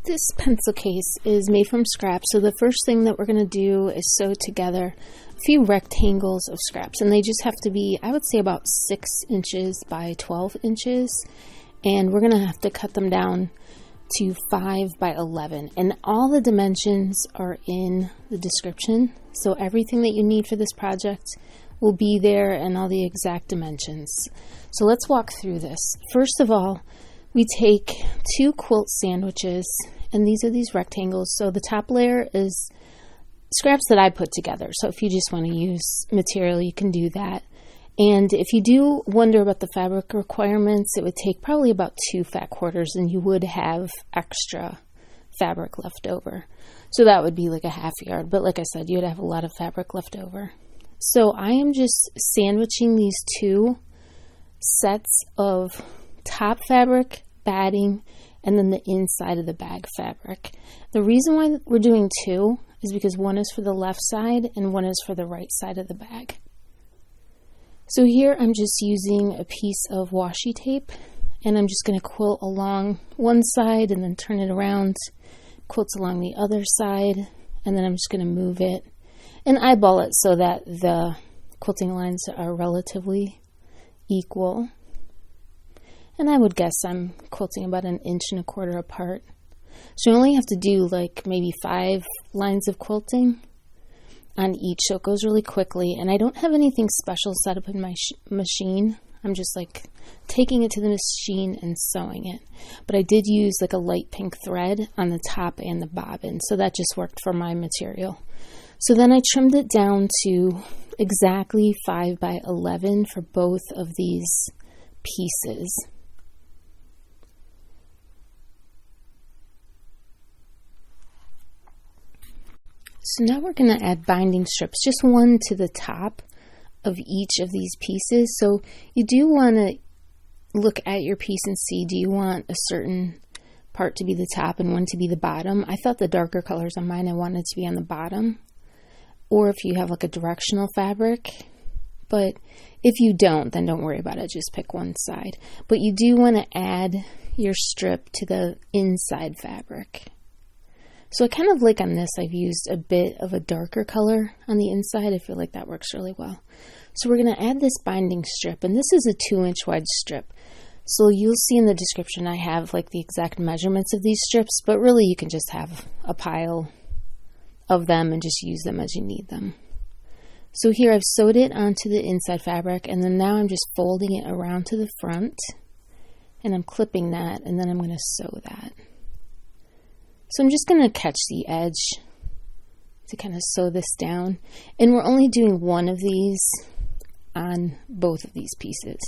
This pencil case is made from scraps, so the first thing that we're going to do is sew together a few rectangles of scraps, and they just have to be, I would say, about 6 inches by 12 inches, and we're going to have to cut them down to 5 by 11, and all the dimensions are in the description, so everything that you need for this project will be there and all the exact dimensions. So let's walk through this. First of all, we take 2 quilt sandwiches, and these are these rectangles. So the top layer is scraps that I put together. So if you just want to use material, you can do that. And if you do wonder about the fabric requirements, it would take probably about 2 fat quarters, and you would have extra fabric left over. So that would be like a half yard. But like I said, you'd have a lot of fabric left over. So I am just sandwiching these 2 sets of top fabric, batting, and then the inside of the bag fabric. The reason why we're doing 2 is because one is for the left side and one is for the right side of the bag. So here I'm just using a piece of washi tape, and I'm just going to quilt along one side and then turn it around, quilt along the other side, and then I'm just going to move it and eyeball it so that the quilting lines are relatively equal. And I would guess I'm quilting about 1.25 inches apart. So you only have to do like maybe 5 lines of quilting on each, so it goes really quickly. And I don't have anything special set up in my machine. I'm just like taking it to the machine and sewing it. But I did use like a light pink thread on the top and the bobbin, so that just worked for my material. So then I trimmed it down to exactly 5 by 11 for both of these pieces. So now we're going to add binding strips, just one to the top of each of these pieces. So you do want to look at your piece and see, do you want a certain part to be the top and one to be the bottom? I thought the darker colors on mine I wanted to be on the bottom, or if you have like a directional fabric. But if you don't, then don't worry about it, just pick one side. But you do want to add your strip to the inside fabric. So I kind of like on this, I've used a bit of a darker color on the inside. I feel like that works really well. So we're going to add this binding strip, and this is a 2-inch wide strip. So you'll see in the description I have like the exact measurements of these strips, but really you can just have a pile of them and just use them as you need them. So here I've sewed it onto the inside fabric, and then now I'm just folding it around to the front, and I'm clipping that, and then I'm going to sew that. So I'm just going to catch the edge to kind of sew this down. And we're only doing one of these on both of these pieces.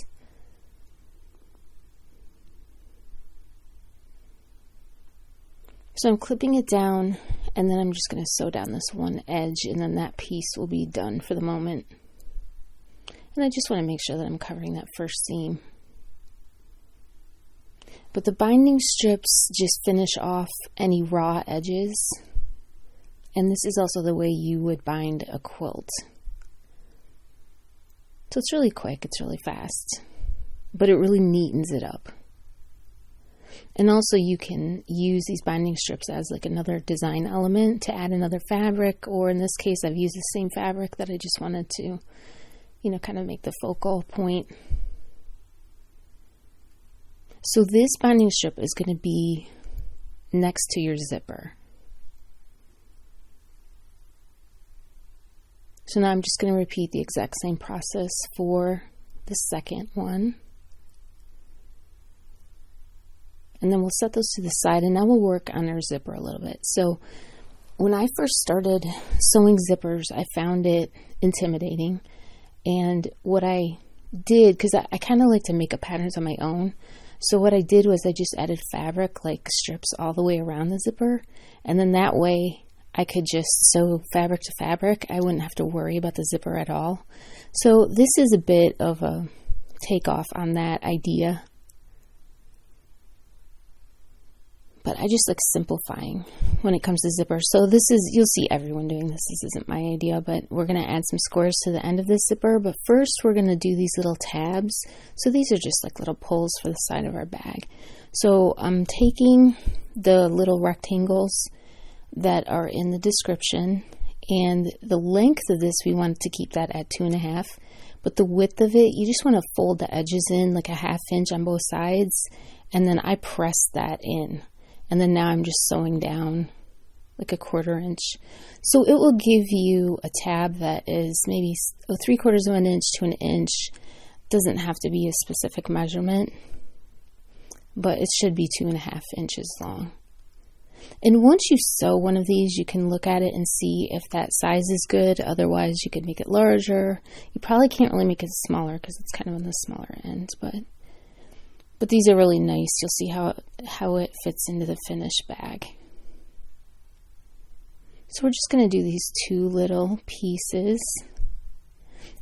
So I'm clipping it down, and then I'm just going to sew down this one edge, and then that piece will be done for the moment. And I just want to make sure that I'm covering that first seam. But the binding strips just finish off any raw edges, and this is also the way you would bind a quilt. So it's really quick, it's really fast, but it really neatens it up. And also you can use these binding strips as like another design element to add another fabric, or in this case I've used the same fabric that I just wanted to, kind of make the focal point. So this binding strip is going to be next to your zipper. So now I'm just going to repeat the exact same process for the second one. And then we'll set those to the side, and now we'll work on our zipper a little bit. So when I first started sewing zippers, I found it intimidating. And what I did, because I kind of like to make up patterns on my own, so what I did was I just added fabric, like strips all the way around the zipper, and then that way I could just sew fabric to fabric. I wouldn't have to worry about the zipper at all. So this is a bit of a takeoff on that idea. But I just like simplifying when it comes to zippers. So this is, you'll see everyone doing this. This isn't my idea, but we're going to add some squares to the end of this zipper. But first we're going to do these little tabs. So these are just like little pulls for the side of our bag. So I'm taking the little rectangles that are in the description, and the length of this, we want to keep that at 2.5, but the width of it, you just want to fold the edges in like a 1/2 inch on both sides, and then I press that in, and then now I'm just sewing down like a 1/4 inch. So it will give you a tab that is maybe 3/4 of an inch to an inch. Doesn't have to be a specific measurement, but it should be 2.5 inches long. And once you sew one of these, you can look at it and see if that size is good. Otherwise, you could make it larger. You probably can't really make it smaller because it's kind of on the smaller end, but these are really nice. You'll see how it fits into the finished bag. So we're just going to do these 2 little pieces,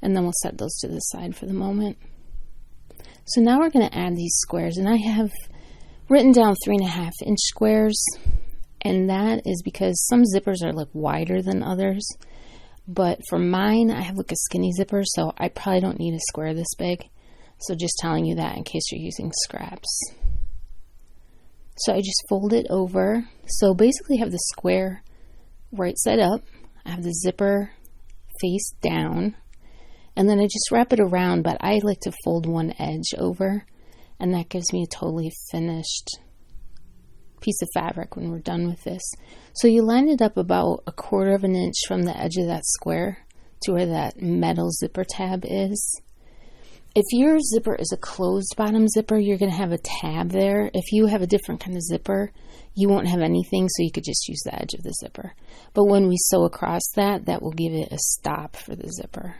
and then we'll set those to the side for the moment. So now we're going to add these squares, and I have written down 3.5 inch squares, and that is because some zippers are like wider than others, but for mine, I have like a skinny zipper, so I probably don't need a square this big. So just telling you that in case you're using scraps. So I just fold it over. So basically I have the square right side up, I have the zipper face down, and then I just wrap it around, but I like to fold one edge over, and that gives me a totally finished piece of fabric when we're done with this. So you line it up about 1/4 of an inch from the edge of that square to where that metal zipper tab is. If your zipper is a closed bottom zipper, you're going to have a tab there. If you have a different kind of zipper, you won't have anything, so you could just use the edge of the zipper. But when we sew across that, that will give it a stop for the zipper.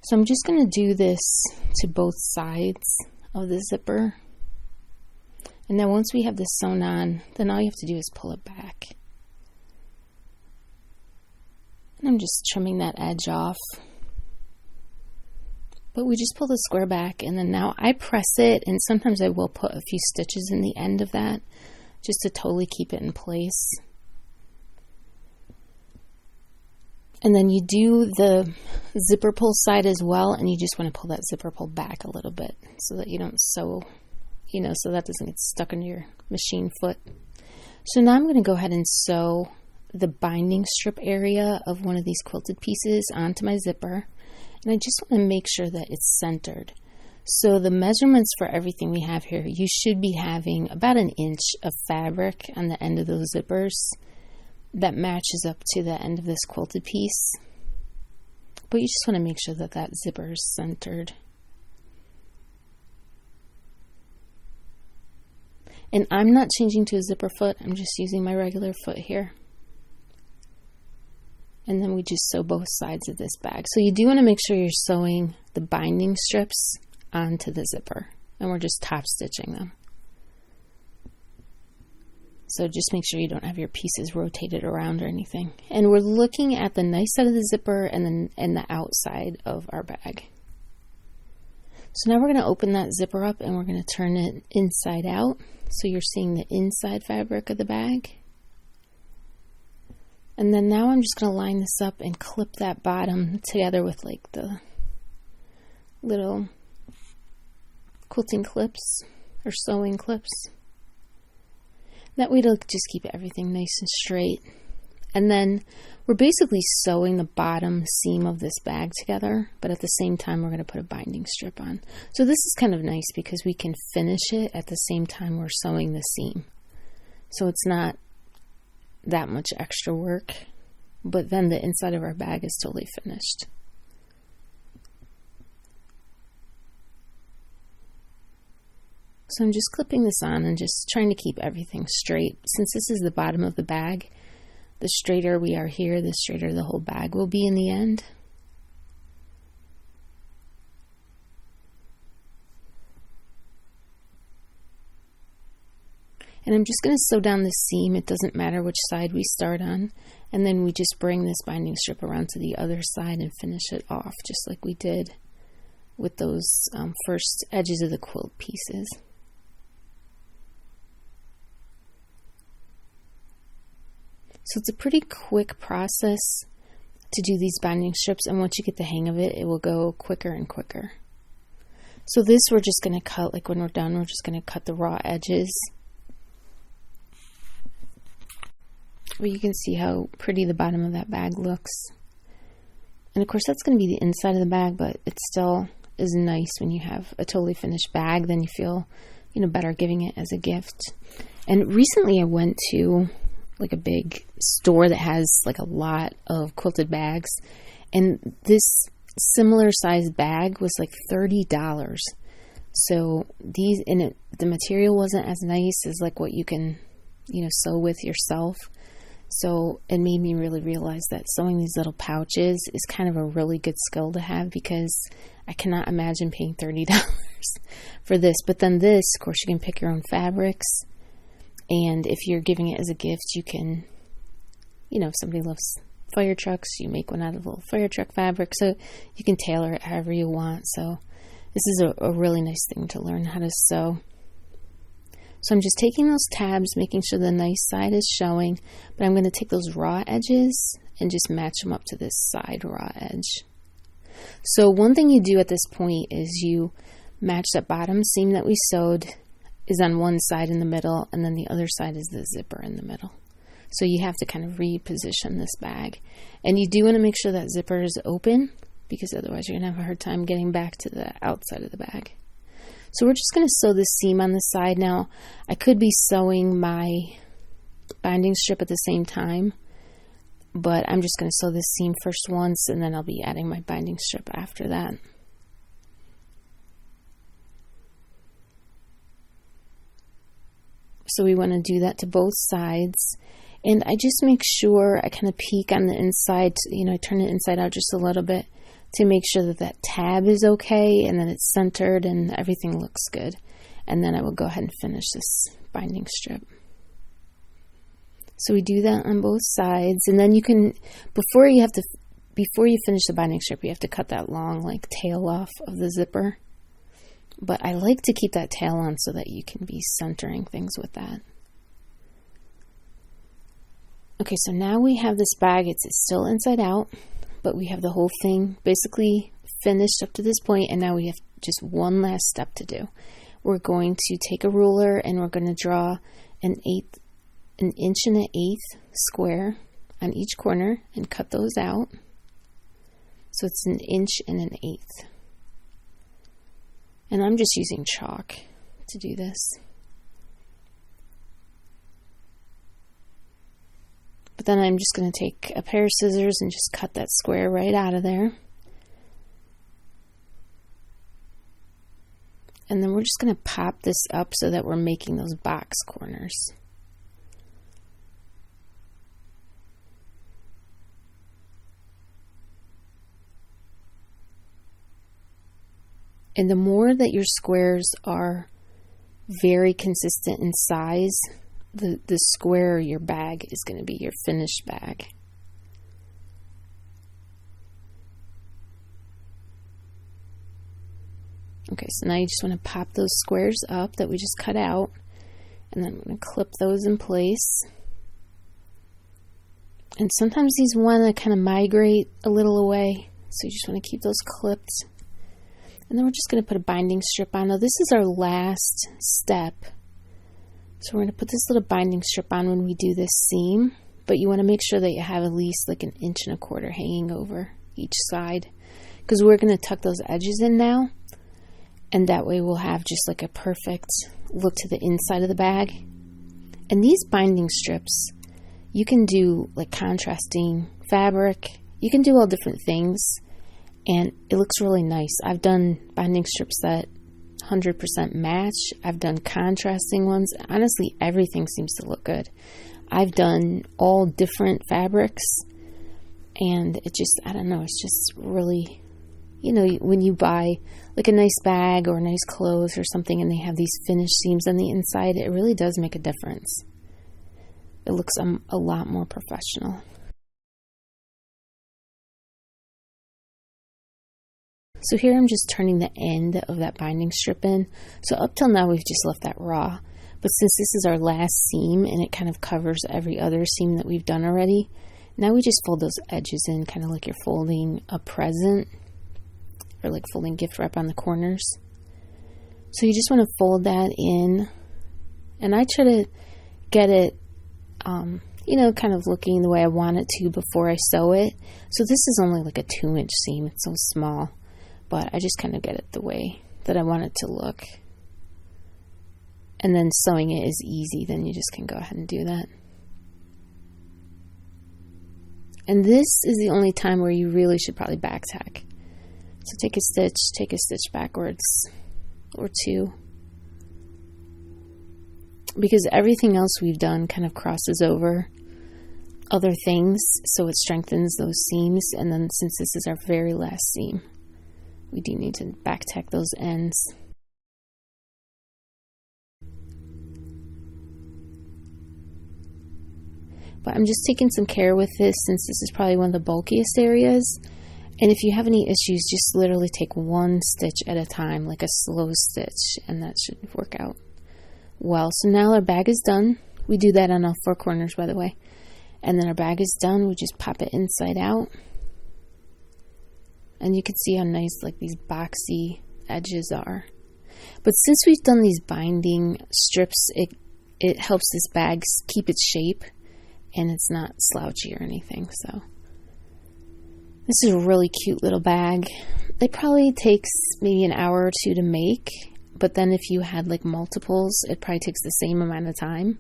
So I'm just going to do this to both sides of the zipper. And then once we have this sewn on, then all you have to do is pull it back. And I'm just trimming that edge off. But we just pull the square back, and then now I press it, and sometimes I will put a few stitches in the end of that just to totally keep it in place. And then you do the zipper pull side as well, and you just want to pull that zipper pull back a little bit so that you don't sew, so that doesn't get stuck in your machine foot. So now I'm going to go ahead and sew the binding strip area of one of these quilted pieces onto my zipper. And I just want to make sure that it's centered. So the measurements for everything we have here, you should be having about 1 inch of fabric on the end of those zippers that matches up to the end of this quilted piece. But you just want to make sure that that zipper is centered. And I'm not changing to a zipper foot, I'm just using my regular foot here. And then we just sew both sides of this bag. So you do want to make sure you're sewing the binding strips onto the zipper. And we're just top stitching them. So just make sure you don't have your pieces rotated around or anything. And we're looking at the nice side of the zipper and the outside of our bag. So now we're going to open that zipper up and we're going to turn it inside out. So you're seeing the inside fabric of the bag. And then now I'm just going to line this up and clip that bottom together with like the little quilting clips or sewing clips. That way it'll just keep everything nice and straight. And then we're basically sewing the bottom seam of this bag together, but at the same time we're going to put a binding strip on. So this is kind of nice because we can finish it at the same time we're sewing the seam. So it's not that much extra work, but then the inside of our bag is totally finished. So I'm just clipping this on and just trying to keep everything straight. Since this is the bottom of the bag, the straighter we are here, the straighter the whole bag will be in the end. And I'm just going to sew down the seam. It doesn't matter which side we start on. And then we just bring this binding strip around to the other side and finish it off just like we did with those first edges of the quilt pieces. So it's a pretty quick process to do these binding strips, and once you get the hang of it, it will go quicker and quicker. So this we're just going to cut, like when we're done, we're just going to cut the raw edges. But you can see how pretty the bottom of that bag looks. And of course that's going to be the inside of the bag, but it still is nice when you have a totally finished bag. Then you feel, better giving it as a gift. And recently I went to like a big store that has like a lot of quilted bags, and this similar size bag was like $30. So the material wasn't as nice as like what you can, sew with yourself. So it made me really realize that sewing these little pouches is kind of a really good skill to have, because I cannot imagine paying $30 for this. But then this, of course, you can pick your own fabrics. And if you're giving it as a gift, you can, if somebody loves fire trucks, you make one out of a little fire truck fabric. So you can tailor it however you want. So this is a really nice thing to learn how to sew. So I'm just taking those tabs, making sure the nice side is showing, but I'm going to take those raw edges and just match them up to this side raw edge. So one thing you do at this point is you match that bottom seam that we sewed is on one side in the middle, and then the other side is the zipper in the middle. So you have to kind of reposition this bag. And you do want to make sure that zipper is open, because otherwise you're going to have a hard time getting back to the outside of the bag. So we're just going to sew this seam on the side. Now, I could be sewing my binding strip at the same time, but I'm just going to sew this seam first once, and then I'll be adding my binding strip after that. So we want to do that to both sides. And I just make sure I kind of peek on the inside, I turn it inside out just a little bit to make sure that that tab is okay and that it's centered and everything looks good. And then I will go ahead and finish this binding strip. So we do that on both sides, and then you can, before you finish the binding strip, you have to cut that long like tail off of the zipper. But I like to keep that tail on so that you can be centering things with that. Okay, so now we have this bag. It's still inside out, but we have the whole thing basically finished up to this point, and now we have just one last step to do. We're going to take a ruler and we're going to draw an 1 1/8 square on each corner and cut those out. So it's 1 1/8 inches. And I'm just using chalk to do this. But then I'm just going to take a pair of scissors and just cut that square right out of there. And then we're just going to pop this up so that we're making those box corners. And the more that your squares are very consistent in size, the squarer your bag is going to be, your finished bag. Okay, so now you just want to pop those squares up that we just cut out, and then I'm going to clip those in place. And sometimes these want to kind of migrate a little away, so you just want to keep those clipped. And then we're just going to put a binding strip on. Now this is our last step. So we're going to put this little binding strip on when we do this seam, but you want to make sure that you have at least like 1 1/4 inches hanging over each side, because we're going to tuck those edges in now, and that way we'll have just like a perfect look to the inside of the bag. And these binding strips, you can do like contrasting fabric, you can do all different things, and it looks really nice. I've done binding strips that 100% match. I've done contrasting ones. Honestly, everything seems to look good. I've done all different fabrics, and it just, I don't know, it's just really, when you buy like a nice bag or nice clothes or something and they have these finished seams on the inside, it really does make a difference. It looks a lot more professional. So here I'm just turning the end of that binding strip in. So up till now we've just left that raw. But since this is our last seam and it kind of covers every other seam that we've done already, now we just fold those edges in, kind of like you're folding a present or like folding gift wrap on the corners. So you just want to fold that in, and I try to get it, you know, kind of looking the way I want it to before I sew it. So this is only like a 2-inch seam. It's so small, but I just kind of get it the way that I want it to look. And then sewing it is easy. Then you just can go ahead and do that. And this is the only time where you really should probably back tack. So take a stitch backwards or 2. Because everything else we've done kind of crosses over other things, so it strengthens those seams. And then since this is our very last seam, we do need to back tack those ends. But I'm just taking some care with this since this is probably one of the bulkiest areas. And if you have any issues, just literally take 1 stitch at a time, like a slow stitch, and that should work out well. So now our bag is done. We do that on all 4 corners, by the way. And then our bag is done. We just pop it inside out. And you can see how nice like these boxy edges are. But since we've done these binding strips, it helps this bag keep its shape. And it's not slouchy or anything. So this is a really cute little bag. It probably takes maybe an hour or 2 to make, but then if you had like multiples, it probably takes the same amount of time.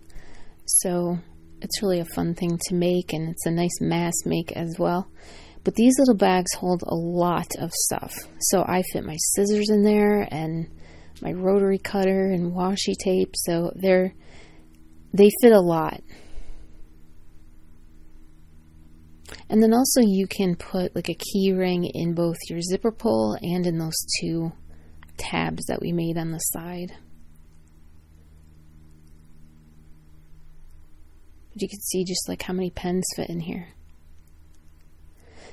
So it's really a fun thing to make, and it's a nice mass make as well. But these little bags hold a lot of stuff. So I fit my scissors in there and my rotary cutter and washi tape. So they fit a lot. And then also you can put like a key ring in both your zipper pull and in those 2 tabs that we made on the side. But you can see just like how many pens fit in here.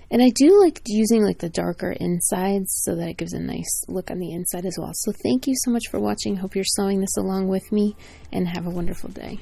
And I do like using like the darker insides so that it gives a nice look on the inside as well. So thank you so much for watching. Hope you're sewing this along with me, and have a wonderful day.